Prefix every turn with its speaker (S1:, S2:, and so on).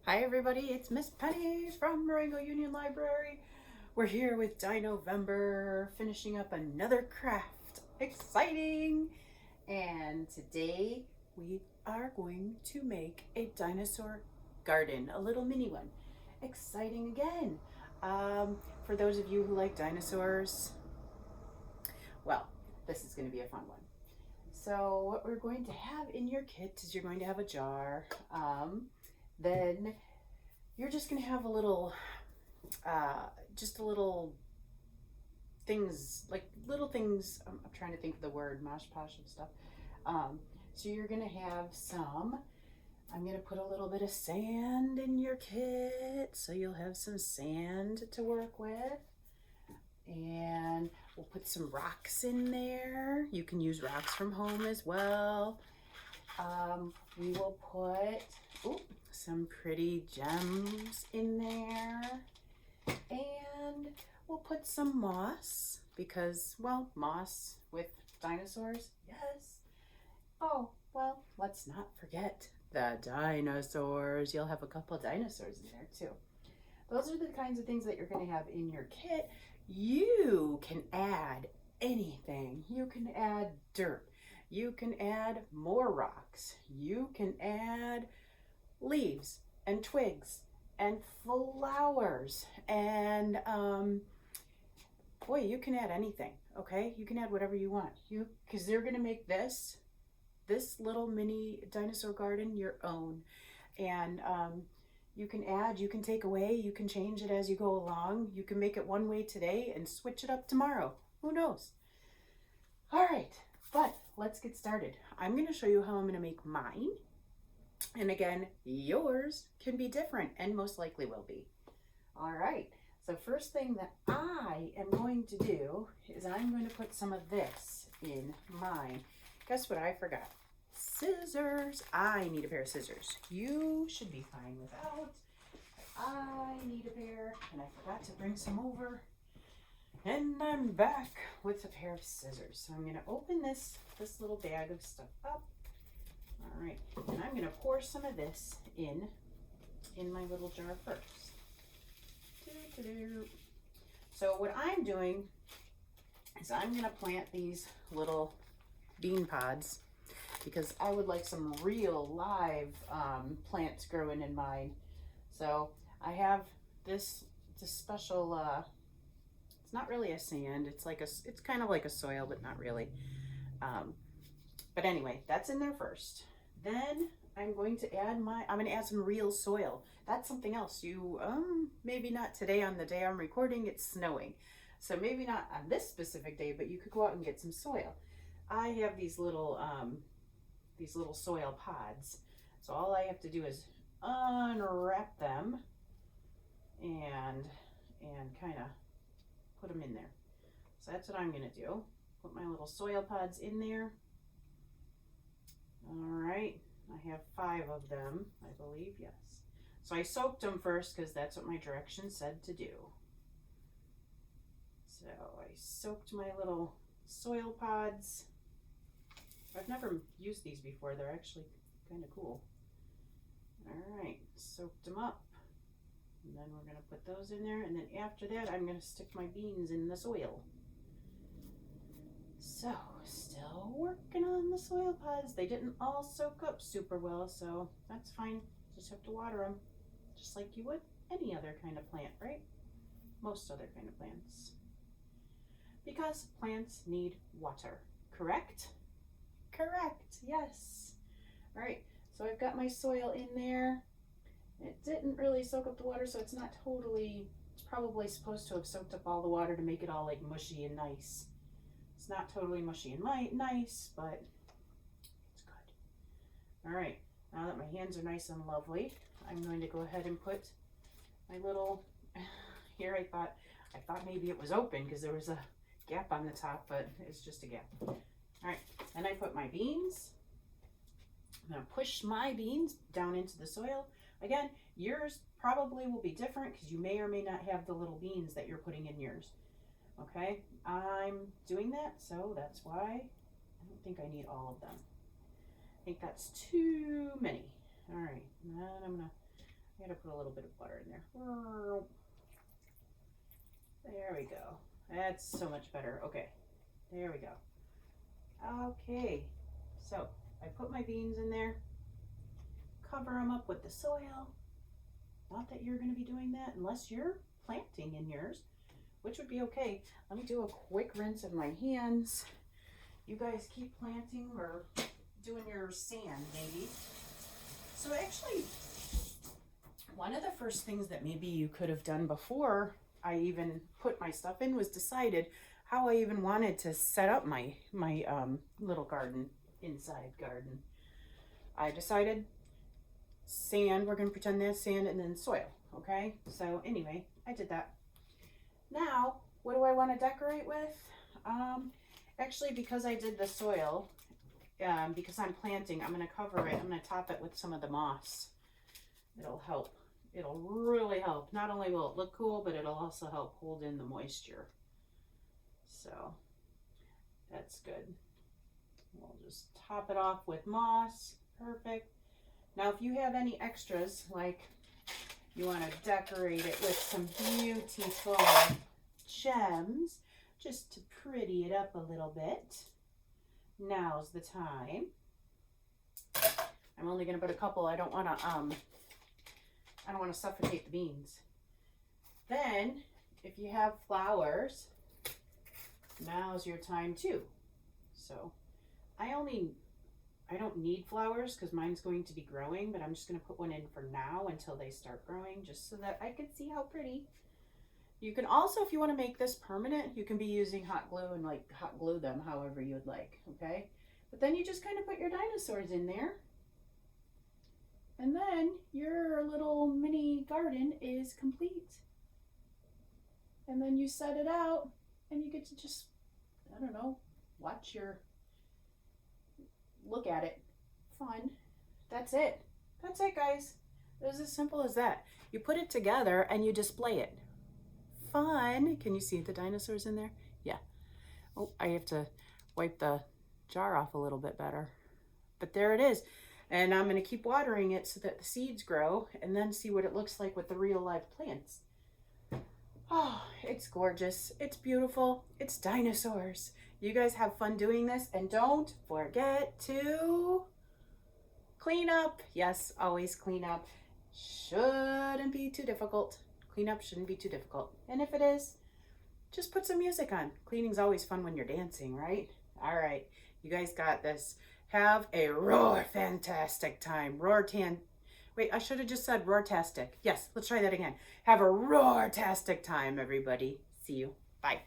S1: Hi everybody, it's Miss Penny from Marengo-Union Library. We're here with Dinovember, finishing up another craft. Exciting! And today we are going to make a dinosaur garden, a little mini one. Exciting again. For those of you who like dinosaurs, well, this is going to be a fun one. So what we're going to have in your kit is you're going to have a jar. Then you're just going to have a little, just a little things, like little things. I'm trying to think of the word, mosh posh and stuff. So you're going to have some, I'm going to put a little bit of sand in your kit. So you'll have some sand to work with. And we'll put some rocks in there. You can use rocks from home as well. We will put some pretty gems in there. And we'll put some moss because, well, moss with dinosaurs, yes. Oh, well, let's not forget the dinosaurs. You'll have a couple dinosaurs in there too. Those are the kinds of things that you're going to have in your kit. You can add anything. You can add dirt. You can add more rocks. You can add leaves and twigs and flowers and boy, you can add anything. Okay, you can add whatever you want. Because they're going to make this little mini dinosaur garden your own. And you can add, you can take away, you can change it as you go along. You can make it one way today and switch it up tomorrow. Who knows? All right, but let's get started. I'm going to show you how I'm going to make mine. And again, yours can be different and most likely will be. All right, so first thing that I am going to do is I'm going to put some of this in mine. Guess what I forgot? Scissors. I need a pair of scissors. You should be fine without. I need a pair, and I forgot to bring some over. And I'm back with a pair of scissors. So I'm going to open this little bag of stuff up. All right, and I'm going to pour some of this in my little jar first. So what I'm doing is I'm going to plant these little bean pods because I would like some real live plants growing in mine. So I have this special, it's not really a sand, it's kind of like a soil, but not really. But anyway, that's in there first. Then I'm going to add some real soil. That's something else. Maybe not today on the day I'm recording, it's snowing. So maybe not on this specific day, but you could go out and get some soil. I have these little soil pods. So all I have to do is unwrap them and kind of put them in there. So that's what I'm going to do. Put my little soil pods in there. All right, I have 5 of them, I believe, yes. So I soaked them first because that's what my directions said to do. So I soaked my little soil pods. I've never used these before. They're actually kind of cool. All right, soaked them up. And then we're going to put those in there. And then after that, I'm going to stick my beans in the soil. So, still working on the soil pods. They didn't all soak up super well, so that's fine. Just have to water them, just like you would any other kind of plant, right? Most other kind of plants. Because plants need water, correct? Correct, yes. All right, so I've got my soil in there. It didn't really soak up the water, so it's not totally, it's probably supposed to have soaked up all the water to make it all like mushy and nice. It's not totally mushy and nice, but it's good. All right, now that my hands are nice and lovely, I'm going to go ahead and put my little, here I thought maybe it was open because there was a gap on the top, but it's just a gap. All right, then I put my beans. I'm gonna push my beans down into the soil. Again, yours probably will be different because you may or may not have the little beans that you're putting in yours. Okay, I'm doing that, so that's why I don't think I need all of them. I think that's too many. All right, and then I'm gonna I gotta put a little bit of butter in there. There we go. That's so much better. Okay, there we go. Okay, so I put my beans in there, cover them up with the soil. Not that you're going to be doing that unless you're planting in yours, which would be okay. Let me do a quick rinse of my hands. You guys keep planting or doing your sand maybe. So actually, one of the first things that maybe you could have done before I even put my stuff in was decided how I even wanted to set up my little garden, inside garden. I decided sand, we're going to pretend that's sand, and then soil, okay? So anyway, I did that. Now, what do I want to decorate with? Actually, because I did the soil, because I'm planting, I'm going to cover it, I'm going to top it with some of the moss. It'll help. It'll really help. Not only will it look cool, but it'll also help hold in the moisture. So, that's good. We'll just top it off with moss. Perfect. Now, if you have any extras, like you want to decorate it with some beautiful gems, just to pretty it up a little bit, now's the time. I'm only going to put a couple. I don't want to suffocate the beans. Then, if you have flowers, now's your time too. So, I don't need flowers because mine's going to be growing, but I'm just going to put one in for now until they start growing, just so that I can see how pretty. You can also, if you want to make this permanent, you can be using hot glue and like hot glue them however you would like, okay? But then you just kind of put your dinosaurs in there, and then your little mini garden is complete. And then you set it out, and you get to just, I don't know, look at it. Fun. That's it. That's it, guys. It was as simple as that. You put it together and you display it. Fun. Can you see the dinosaurs in there? Yeah. Oh, I have to wipe the jar off a little bit better. But there it is. And I'm going to keep watering it so that the seeds grow and then see what it looks like with the real live plants. Oh, it's gorgeous. It's beautiful. It's dinosaurs. You guys have fun doing this, and don't forget to clean up. Yes, always clean up. Shouldn't be too difficult. Clean up shouldn't be too difficult. And if it is, just put some music on. Cleaning's always fun when you're dancing, right? All right, you guys got this. Have a fantastic time. Wait, I should have just said roar-tastic. Yes, let's try that again. Have a roar-tastic time, everybody. See you. Bye.